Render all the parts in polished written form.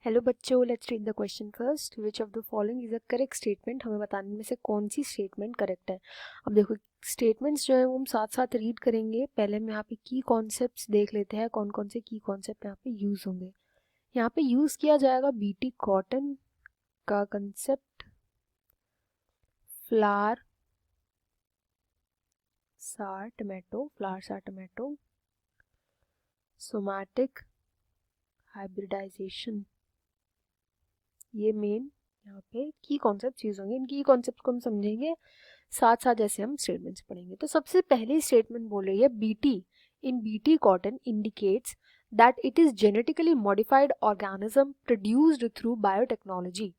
Hello बच्चों, let's read the question first. Which of the following is a correct statement. हमें बताने में से कौन सी स्टेटमेंट करेक्ट है. अब देखो, स्टेटमेंट्स जो है वो हम साथ साथ रीड करेंगे. पहले हम यहाँ पे की कॉन्सेप्ट्स देख लेते हैं, कौन कौन से की कॉन्सेप्ट यहाँ पे यूज होंगे. यहाँ पे यूज किया जाएगा बीटी कॉटन का कंसेप्ट, फ्लावर सार टमेटो, सोमैटिक हाइब्रिडाइजेशन. ये मेन यहाँ पे की कॉन्सेप्ट यूज होंगे. इन की कॉन्सेप्ट को हम समझेंगे साथ साथ जैसे हम स्टेटमेंट्स पढ़ेंगे. तो सबसे पहली स्टेटमेंट बोल रही है BT in BT cotton indicates that it is genetically modified organism produced through biotechnology.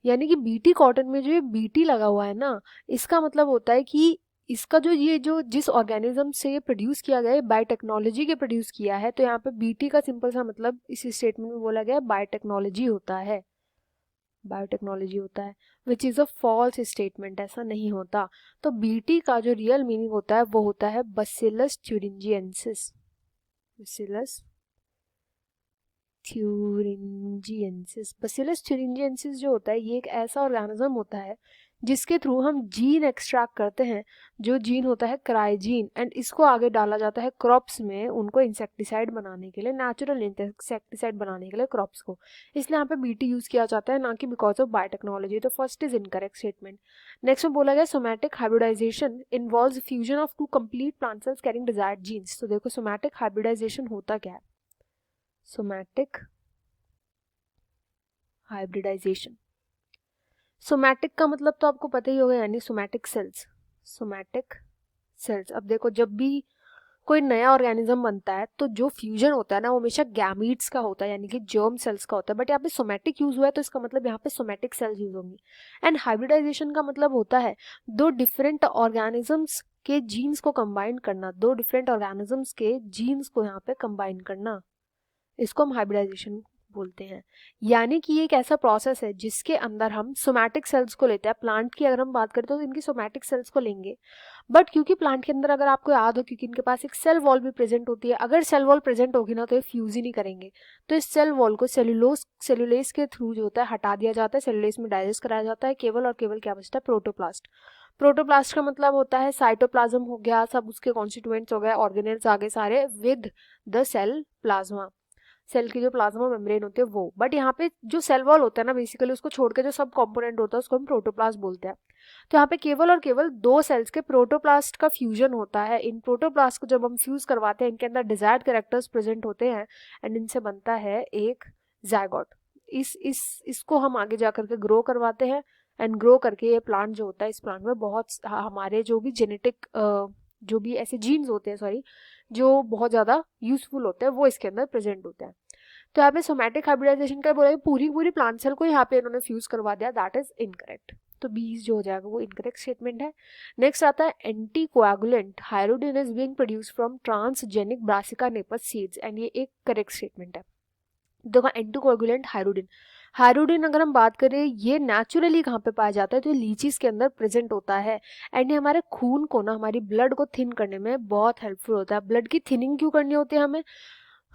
यानी कि बीटी कॉटन में जो ये बीटी लगा हुआ है ना, इसका मतलब होता है कि इसका जो ये जो जिस ऑर्गेनिज्म से ये प्रोड्यूस किया गया है बायोटेक्नोलॉजी के प्रोड्यूस किया है. तो यहाँ पे बीटी का सिंपल सा मतलब इस स्टेटमेंट में बोला गया है बायोटेक्नोलॉजी होता है. Which is a false statement. ऐसा नहीं होता. तो बीटी का जो रियल मीनिंग होता है वो होता है बसिलस थ्यूरिंजिएंसिस. बसिलस थ्यूरिंजिएंसिस जो होता है ये एक ऐसा ऑर्गेनिज्म होता है जिसके थ्रू हम जीन एक्सट्रैक्ट करते हैं. जो जीन होता है क्राइजीन, एंड इसको आगे डाला जाता है क्रॉप्स में उनको इंसेक्टिसाइड बनाने के लिए, नेचुरल इंसेक्टिसाइड बनाने के लिए क्रॉप्स को. इसलिए यहाँ पे बीटी यूज किया जाता है, ना कि बिकॉज ऑफ बायोटेक्नोलॉजी. तो first is incorrect statement. Next में बोला गया somatic hybridization involves fusion of two complete plant cells carrying desired genes. तो देखो सोमैटिक हाइब्रिडाइजेशन होता क्या है. सोमैटिक हाइब्रिडाइजेशन, सोमैटिक का मतलब तो आपको पता ही होगा, यानी सोमैटिक सेल्स. अब देखो, जब भी कोई नया ऑर्गेनिज्म बनता है तो जो फ्यूजन होता है ना वो हमेशा गैमीट्स का होता है, यानी कि जर्म सेल्स का होता है. बट यहाँ पे सोमैटिक यूज हुआ है तो इसका मतलब यहाँ पे सोमैटिक सेल्स यूज होंगी. एंड हाइब्रिडाइजेशन का मतलब होता है दो डिफरेंट ऑर्गेनिजम्स के जीन्स को कंबाइन करना. यहाँ पे कंबाइन करना, इसको हम हाइब्रिडाइजेशन बोलते हैं. यानी कि ये एक ऐसा प्रोसेस है जिसके अंदर हम सोमैटिक सेल्स को लेते हैं. प्लांट की अगर हम बात करें तो इनकी सोमैटिक सेल्स को लेंगे. बट क्योंकि प्लांट के अंदर, अगर आपको याद हो, क्योंकि इनके पास एक सेल वॉल भी प्रेजेंट होती है, अगर सेल वॉल प्रेजेंट होगी ना तो ये फ्यूज ही नहीं करेंगे. तो इस सेल वॉल को सेलुलेस के थ्रू जो होता है हटा दिया जाता है, सेलुलेस में डाइजेस्ट कराया जाता है. केवल और केवल क्या बचता है, प्रोटोप्लास्ट. प्रोटोप्लास्ट का मतलब होता है साइटोप्लाज्म हो गया, सब उसके कॉन्स्टिट्यूएंट्स हो गए, ऑर्गेनेल्स आगे सारे with the cell plasma. Cell की जो प्लाज्मा मेम्ब्रेन होती है वो. बट यहाँ पे जो सेल वॉल होता है ना, बेसिकली उसको छोड़ के जो सब कंपोनेंट होता है उसको हम प्रोटोप्लास्ट बोलते हैं. तो यहाँ पे केवल और केवल दो सेल्स के प्रोटोप्लास्ट का फ्यूजन होता है. इन प्रोटोप्लास्ट को जब हम फ्यूज करवाते हैं, इनके अंदर डिजायर्ड कैरेक्टर्स प्रेजेंट होते हैं एंड इनसे बनता है एक जायगोट. इसको हम आगे जा करके ग्रो करवाते हैं, एंड ग्रो करके ये प्लांट जो होता है, इस प्लांट में बहुत हमारे जो भी जेनेटिक जो भी ऐसे जीन्स होते हैं, सॉरी, जो बहुत ज़्यादा यूजफुल होते हैं वो इसके अंदर प्रेजेंट होते हैं. तो यहाँ पे सोमैटिक हाइब्रिडाइजेशन का बोला पूरी पूरी प्लांट सेल को यहाँ पे इन्होंने फ्यूज करवा दिया. That is incorrect. तो 20 जो हो जाएगा वो इनकरेक्ट स्टेटमेंट है. नेक्स्ट आता है anti coagulant hirudin is being produced from transgenic brassica napus seeds, and ये एक करेक्ट स्टेटमेंट है. देखो, एंटी कोएगुलेंट हाइरोडिन अगर हम बात करें, ये नेचुरली कहाँ पे पाया जाता है, तो लीचीज के अंदर प्रेजेंट होता है. एंड ये हमारे खून को ना, हमारी ब्लड को थिन करने में बहुत हेल्पफुल होता है. ब्लड की थिनिंग क्यों करनी होती है हमें?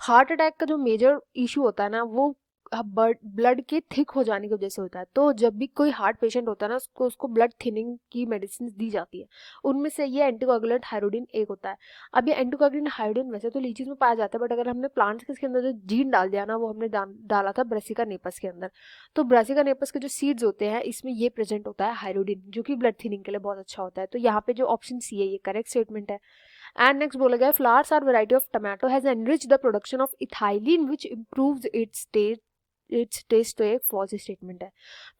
हार्ट अटैक का जो मेजर इशू होता है ना वो ब्लड के थिक हो जाने की वजह से होता है. तो जब भी कोई हार्ट पेशेंट होता है ना, उसको ब्लड थिनिंग की मेडिसिन दी जाती है. उनमें से ये एंटीकोगुलेंट हाइरोडिन एक होता है. अब ये एंटीकोगुलेंट हाइरोडिन वैसे तो लीचीज में पाया जाता है, बट अगर हमने प्लांट्स के अंदर जो जीन डाल दिया ना, वो हमने डाला था ब्रासिका नेपस के अंदर. तो ब्रासिका नेपस के जो सीड्स होते हैं इसमें ये प्रेजेंट होता है हाइरोडिन, जो कि ब्लड थिनिंग के लिए बहुत अच्छा होता है. तो यहाँ पे जो ऑप्शन सी है ये करेक्ट स्टेटमेंट है. एंड नेक्स्ट बोला गया flavours are variety of tomato has enriched the production of ethylene which improves its taste. तो एक फॉल्स स्टेटमेंट है.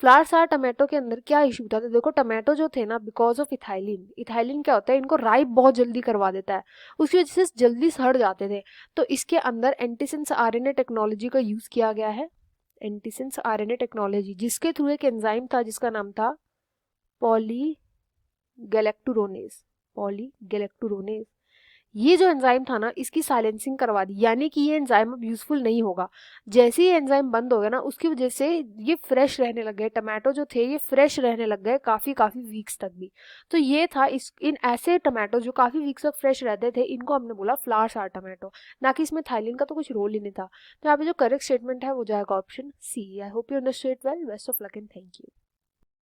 फ्लावर्स आर टमाटो के अंदर क्या इशू था, तो देखो टमाटो जो थे ना, बिकॉज ऑफ इथाइलिन क्या होता है, इनको राइप बहुत जल्दी करवा देता है, उसकी वजह से जल्दी सड़ जाते थे. तो इसके अंदर एंटीसेंस आरएनए टेक्नोलॉजी का यूज किया गया है. एंटीसेंस आरएनए टेक्नोलॉजी, जिसके थ्रू एक एंजाइम था जिसका नाम था पॉलीगैलेक्टुरोनेज. ये जो एंजाइम था ना, इसकी साइलेंसिंग करवा दी, यानी कि ये एंजाइम अब यूजफुल नहीं होगा। जैसे ही एंजाइम बंद हो गया ना, उसकी वजह से ये फ्रेश रहने लग गए, टमाटो जो थे ये फ्रेश रहने लग गए काफ़ी काफ़ी वीक्स तक भी। तो ये था इस इन ऐसे टमाटो जो काफ़ी वीक्स तक फ्रेश रहते थे, इनको हमने बोला फ्लावर सार टमाटो, ना कि इसमें थाइलिन का तो कुछ रोल ही नहीं था। तो यहाँ पे जो करेक्ट स्टेटमेंट है वो जाएगा option C. I hope you understood well. Best of luck and thank you.